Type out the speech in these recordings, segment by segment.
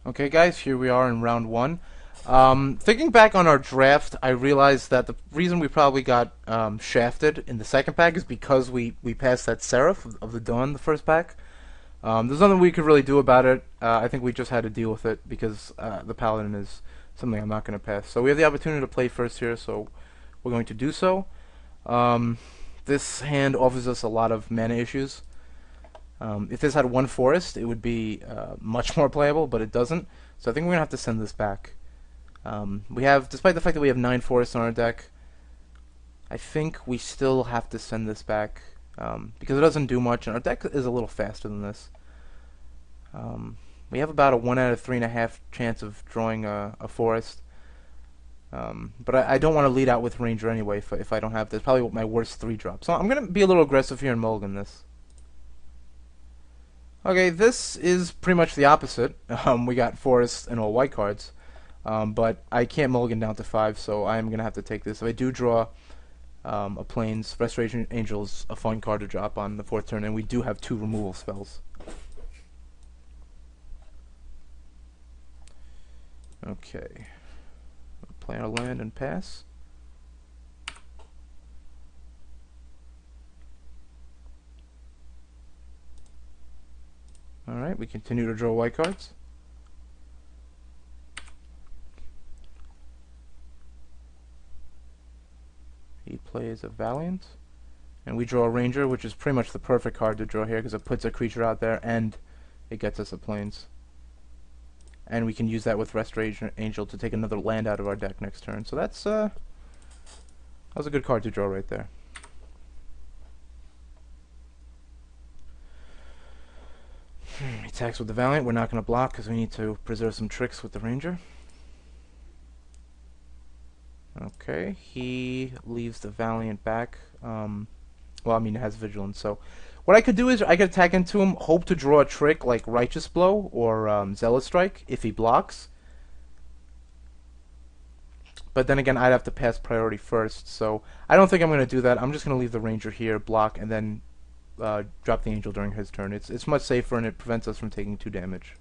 Okay, guys, here we are in round one. Thinking back on our draft, I realized that the reason we probably got shafted in the second pack is because we passed that Seraph of the Dawn the first pack. There's nothing we could really do about it. I think we just had to deal with it because the Paladin is something I'm not going to pass. So we have the opportunity to play first here, so we're going to do so. Um, this hand offers us a lot of mana issues. If this had one forest, it would be much more playable, but it doesn't. So I think we're gonna have to send this back. We have, despite the fact that we have 9 forests on our deck, I think we still have to send this back because it doesn't do much, and our deck is a little faster than this. We have about a 1 out of 3.5 chance of drawing a forest. But I don't want to lead out with Ranger anyway if I don't have this. Probably my worst 3-drop. So I'm going to be a little aggressive here and mulligan this. Okay, this is pretty much the opposite. We got forests and all white cards. But I can't mulligan down to 5, so I'm going to have to take this. If I do draw a Plains, Restoration Angel's a fun card to drop on the 4th turn, and we do have 2 removal spells. Okay. Play our land and pass. Alright, we continue to draw white cards. He plays a Valiant. And we draw a Ranger, which is pretty much the perfect card to draw here because it puts a creature out there and it gets us a Plains. And we can use that with Restoration Angel to take another land out of our deck next turn. So that was a good card to draw right there. He attacks with the Valiant. We're not going to block because we need to preserve some tricks with the Ranger. Okay, he leaves the Valiant back. Well, I mean, it has Vigilance, so what I could do is I could attack into him, hope to draw a trick like Righteous Blow or Zealous Strike if he blocks. But then again, I'd have to pass priority first, so I don't think I'm going to do that. I'm just going to leave the Ranger here, block, and then drop the Angel during his turn. It's much safer and it prevents us from taking 2 damage.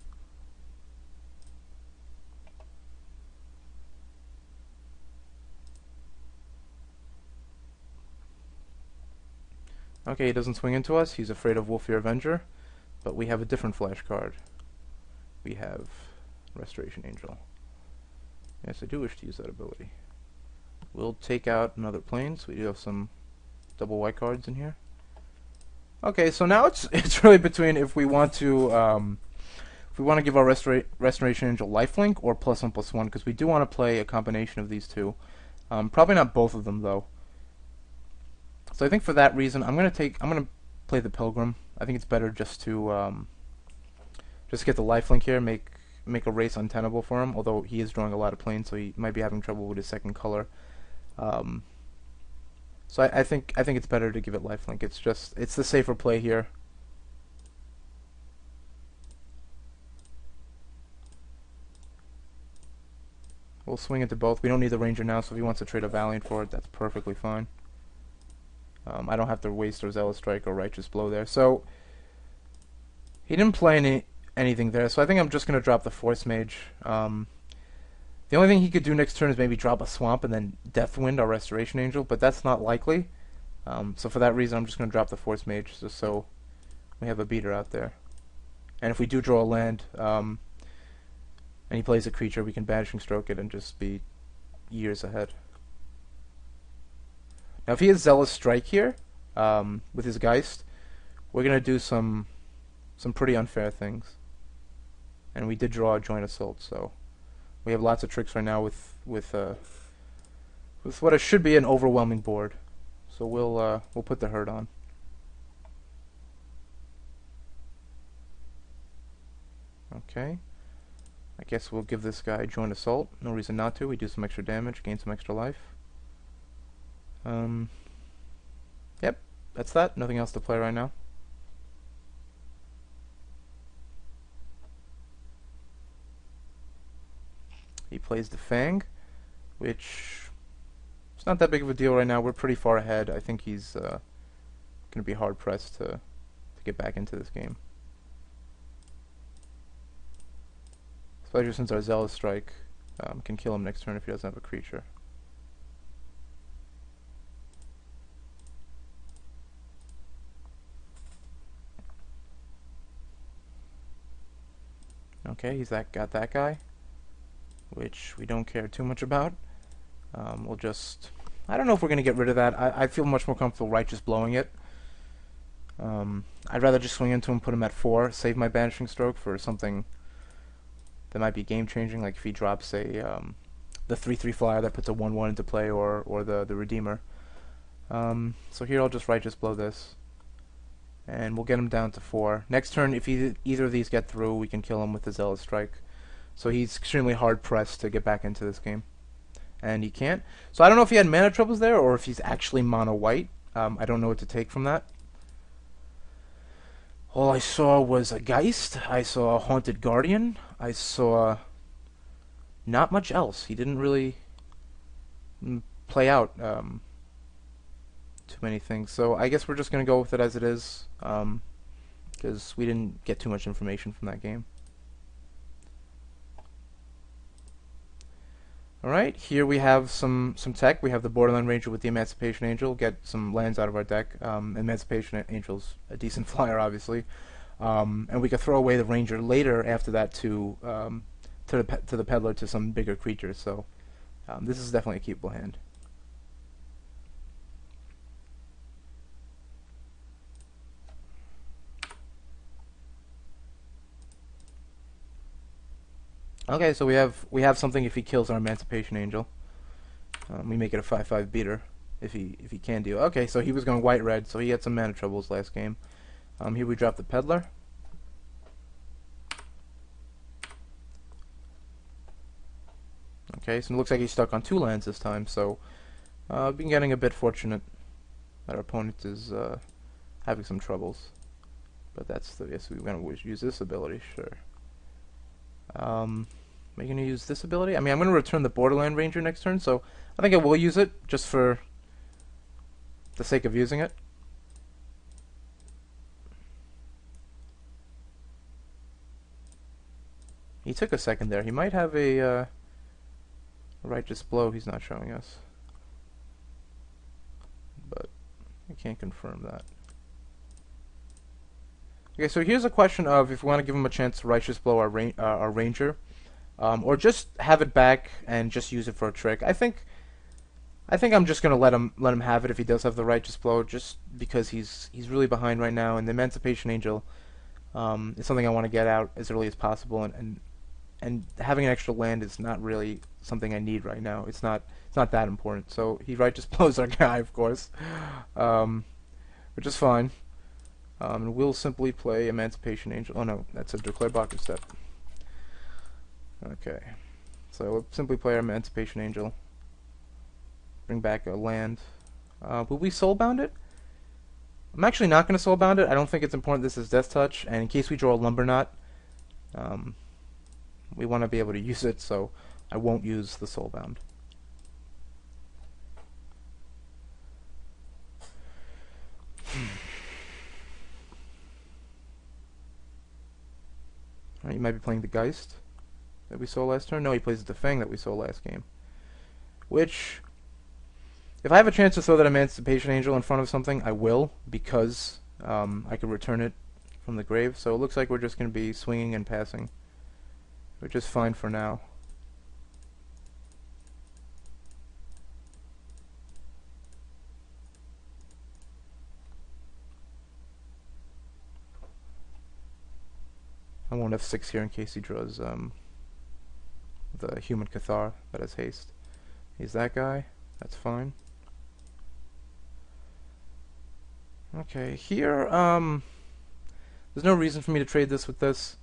Okay, he doesn't swing into us. He's afraid of Wolfear Avenger, but we have a different flash card. We have Restoration Angel. Yes, I do wish to use that ability. We'll take out another Plains. We do have some double white cards in here. Okay, so now it's really between if we want to give our Restoration Angel lifelink or +1/+1 because we do want to play a combination of these two. Probably not both of them though. So I think for that reason I'm gonna play the Pilgrim. I think it's better just to get the lifelink here, make a race untenable for him. Although he is drawing a lot of Plains, so he might be having trouble with his second color. So I think it's better to give it lifelink. It's the safer play here. We'll swing into both. We don't need the Ranger now, so if he wants to trade a Valiant for it, that's perfectly fine. I don't have to waste or Zealous Strike or Righteous Blow there. So he didn't play anything there, so I think I'm just going to drop the Force Mage. The only thing he could do next turn is maybe drop a Swamp and then Deathwind our Restoration Angel, but that's not likely. So for that reason, I'm just going to drop the Force Mage just so we have a beater out there. And if we do draw a land, and he plays a creature, we can Banishing Stroke it and just be years ahead. Now if he has Zealous Strike here, with his Geist, we're going to do some pretty unfair things. And we did draw a Joint Assault, so we have lots of tricks right now with what it should be an overwhelming board. So we'll put the herd on. Okay. I guess we'll give this guy Joint Assault. No reason not to. We do some extra damage, gain some extra life. Yep, that's that. Nothing else to play right now. He plays the Fang, which it's not that big of a deal right now. We're pretty far ahead. I think he's going to be hard pressed to get back into this game. Especially since our Zealous Strike can kill him next turn if he doesn't have a creature. Okay, got that guy, which we don't care too much about. We'll just... I don't know if we're going to get rid of that. I feel much more comfortable just blowing it. I'd rather just swing into him, put him at 4, save my Banishing Stroke for something that might be game-changing, like if he drops, say, the 3/3 flyer that puts a 1/1 into play, or the Redeemer. So here I'll just blow this, and we'll get him down to 4. Next turn, if either of these get through, we can kill him with the Zealous Strike. So he's extremely hard-pressed to get back into this game. And he can't. So I don't know if he had mana troubles there, or if he's actually mono-white. I don't know what to take from that. All I saw was a Geist. I saw a Haunted Guardian. I saw not much else. He didn't really play out too many things. So I guess we're just going to go with it as it is, because we didn't get too much information from that game. Alright, here we have some tech. We have the Borderland Ranger with the Emancipation Angel. Get some lands out of our deck. Emancipation Angel's a decent flyer, obviously. And we could throw away the Ranger later after that to the Peddler to some bigger creatures. So this is definitely a keepable hand. Okay, so we have something if he kills our Emancipation Angel. We make it a 5/5 beater if he can deal. Okay, so he was going white-red, so he had some mana troubles last game. Here we drop the Peddler. Okay, so it looks like he's stuck on 2 lands this time, so we've been getting a bit fortunate that our opponent is having some troubles. But that's yes, we're going to use this ability, sure. Am I going to use this ability? I mean, I'm going to return the Borderland Ranger next turn, so I think I will use it, just for the sake of using it. He took a second there. He might have a Righteous Blow he's not showing us. But I can't confirm that. Okay, so here's a question of if we want to give him a chance to Righteous Blow our Ranger, or just have it back and just use it for a trick. I think I'm just gonna let him have it if he does have the Righteous Blow, just because he's really behind right now, and the Emancipation Angel is something I want to get out as early as possible, and having an extra land is not really something I need right now. It's not that important. So he Righteous Blows our guy, of course, which is fine. And we'll simply play Emancipation Angel. Oh no, that's a Declare Blocker step. Okay, so we'll simply play our Emancipation Angel. Bring back a land. Will we Soulbound it? I'm actually not going to Soulbound it. I don't think it's important this is Death Touch, and in case we draw a Lumber Knot, we want to be able to use it, so I won't use the Soulbound. You might be playing the Geist that we saw last turn. No, he plays the Fang that we saw last game. Which, if I have a chance to throw that Emancipation Angel in front of something, I will, because I can return it from the grave. So it looks like we're just going to be swinging and passing, which is fine for now. I won't have 6 here in case he draws the Human Cathar that has haste. He's that guy. That's fine. Okay, here, there's no reason for me to trade this with this.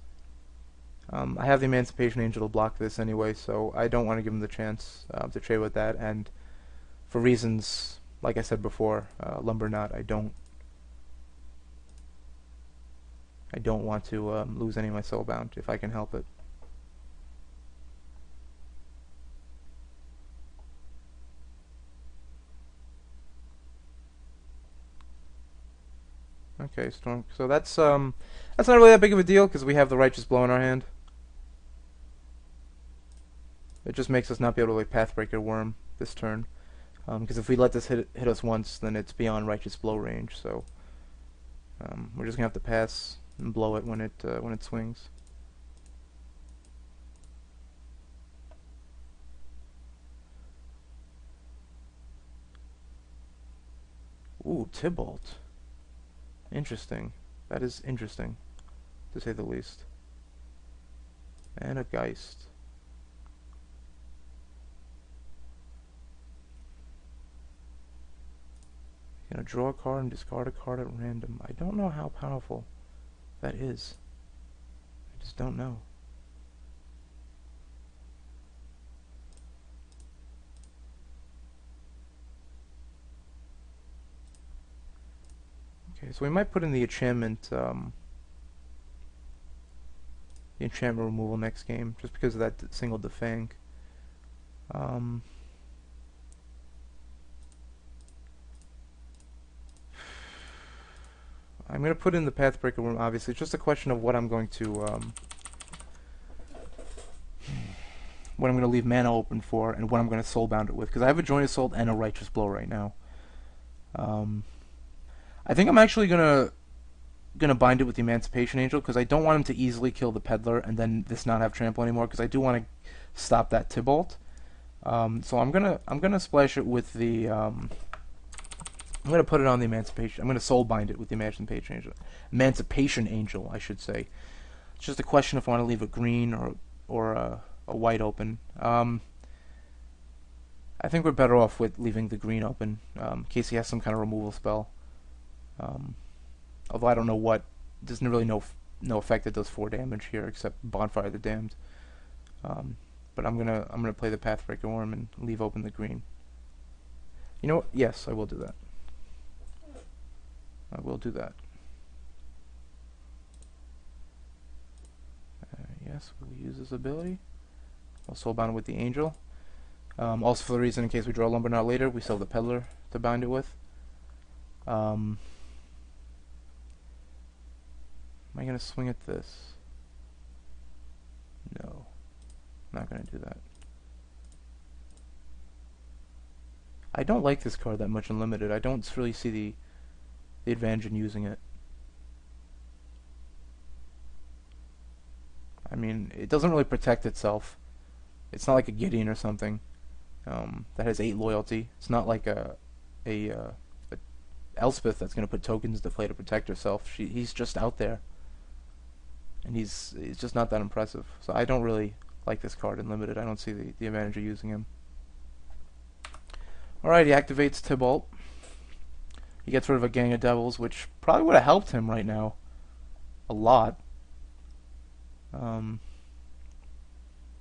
I have the Emancipation Angel to block this anyway, so I don't want to give him the chance to trade with that, and for reasons, like I said before, Lumber Knot, I don't want to lose any of my Soulbound if I can help it. Okay, Storm. So that's not really that big of a deal because we have the Righteous Blow in our hand. It just makes us not be able to play Pathbreaker Worm this turn. Because if we let this hit us once, then it's beyond Righteous Blow range. So we're just gonna have to pass and blow it when it swings. Ooh, Tybalt. Interesting. That is interesting, to say the least. And a Geist. You're gonna draw a card and discard a card at random. I don't know how powerful that is. I just don't know. Okay, so we might put in the enchantment removal next game, just because of that single defang. I'm going to put in the Pathbreaker Worm, obviously. It's just a question of what I'm going to leave mana open for, and what I'm going to soulbound it with, because I have a Joint Assault and a Righteous Blow right now. I think I'm actually gonna bind it with the Emancipation Angel, because I don't want him to easily kill the Peddler and then this not have trample anymore, because I do want to stop that Tybalt. So I'm gonna splash it with the I'm gonna put it on the Emancipation. I'm gonna soul bind it with the Emancipation Angel, I should say. It's just a question if I want to leave a green or a white open. I think we're better off with leaving the green open, in case he has some kind of removal spell. Although I don't know what, there's really no effect that does 4 damage here except Bonfire of the Damned. But I'm gonna play the Pathbreaker Worm and leave open the green. You know what? Yes, I will do that. I will do that. Yes, we'll use this ability. I'll soulbound with the Angel. Also for the reason, in case we draw Lumberknot later, we still have the Peddler to bind it with. Am I going to swing at this? No. I'm not going to do that. I don't like this card that much in Limited. I don't really see the advantage in using it. I mean, it doesn't really protect itself. It's not like a Gideon or something that has 8 loyalty. It's not like a Elspeth that's going to put tokens to play to protect herself. He's just out there. And he's just not that impressive. So I don't really like this card in Limited. I don't see the advantage of using him. Alright, he activates Tybalt. He gets rid of a Gang of Devils, which probably would have helped him right now. A lot.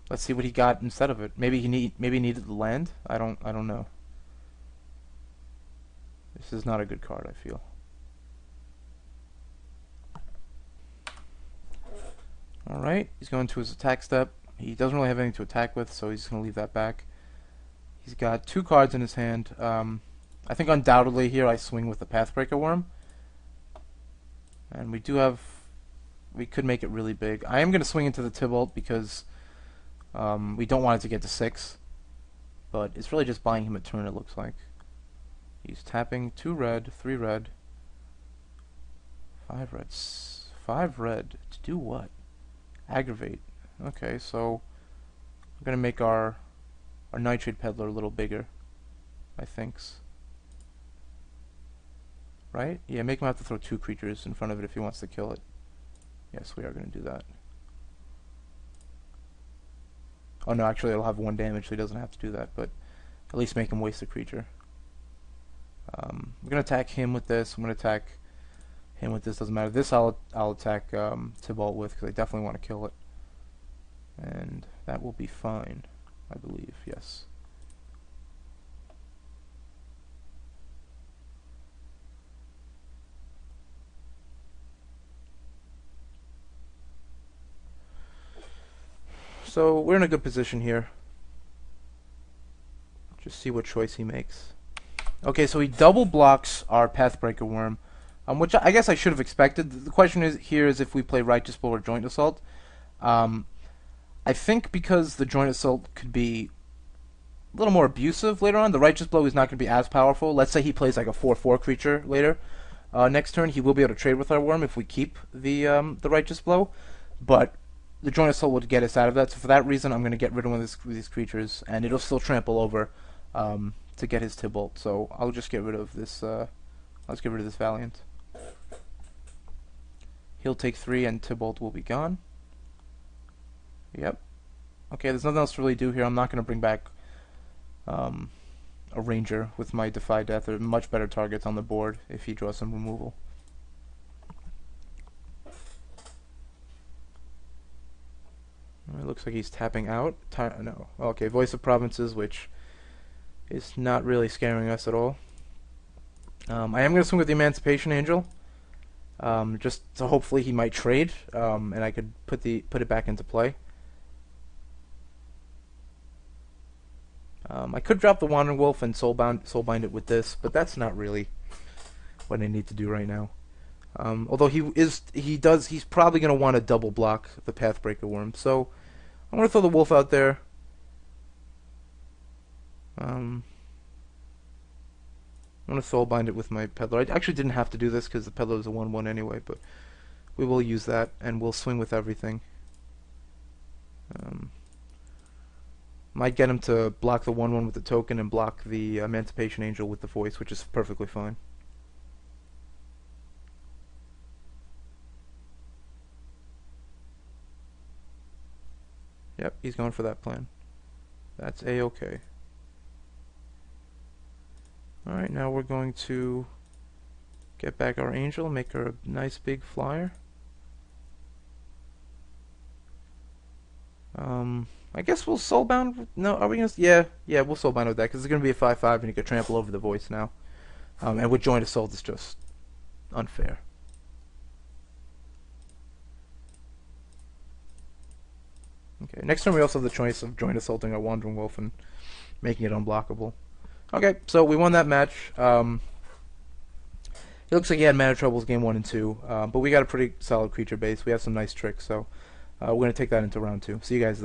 Let's see what he got instead of it. Maybe he needed the land? I don't know. This is not a good card, I feel. Alright, he's going to his attack step. He doesn't really have anything to attack with, so he's just going to leave that back. He's got 2 cards in his hand. I think undoubtedly here I swing with the Pathbreaker Worm. And we could make it really big. I am going to swing into the Tybalt because we don't want it to get to 6. But it's really just buying him a turn, it looks like. He's tapping 2 red, 3 red, 5 red. 5 red. To do what? Aggravate. Okay, so we're going to make our Nightshade Peddler a little bigger, I think. Right? Yeah, make him have to throw 2 creatures in front of it if he wants to kill it. Yes, we are going to do that. Oh no, actually it'll have 1 damage, so he doesn't have to do that, but at least make him waste a creature. We're going to attack him with this. I'm going to attack him with this. Doesn't matter. This I'll attack Tybalt with, because I definitely want to kill it. And that will be fine, I believe. Yes. So we're in a good position here. Just see what choice he makes. Okay, so he double blocks our Pathbreaker Worm, which I guess I should have expected. The question is here is if we play Righteous Blow or Joint Assault. I think because the Joint Assault could be a little more abusive later on, the Righteous Blow is not going to be as powerful. Let's say he plays like a 4/4 creature later. Next turn, he will be able to trade with our Worm if we keep the Righteous Blow, but the Joint Assault would get us out of that. So for that reason, I'm going to get rid of one of these creatures, and it'll still trample over to get his Tybalt. So I'll just get rid of this. Let's get rid of this Valiant. He'll take 3, and Tybalt will be gone. Yep. Okay, there's nothing else to really do here. I'm not going to bring back a Ranger with my Defy Death. There are much better targets on the board if he draws some removal. It looks like he's tapping out. No. Okay, Voice of Provinces, which is not really scaring us at all. I am going to swing with the Emancipation Angel, just so hopefully he might trade, and I could put it back into play. I could drop the Wandering Wolf and soulbind it with this, but that's not really what I need to do right now. Although he's probably going to want to double block the Pathbreaker Worm, so I'm going to throw the Wolf out there. I'm going to soulbind it with my Peddler. I actually didn't have to do this because the Peddler is a 1/1 anyway, but we will use that, and we'll swing with everything. Might get him to block the 1/1 with the token and block the Emancipation Angel with the Voice, which is perfectly fine. Yep, he's going for that plan. That's A-okay. Alright, now we're going to get back our Angel, make her a nice big flyer. I guess we'll soulbound. No, are we gonna? Yeah, we'll soulbound with that because it's gonna be a 5/5, and you can trample over the Voice now. And with Joint Assault, it's just unfair. Okay, next turn we also have the choice of Joint Assaulting our Wandering Wolf and making it unblockable. Okay, so we won that match. It looks like he had mana troubles game 1 and 2, but we got a pretty solid creature base. We have some nice tricks, so we're gonna take that into round 2. See you guys there.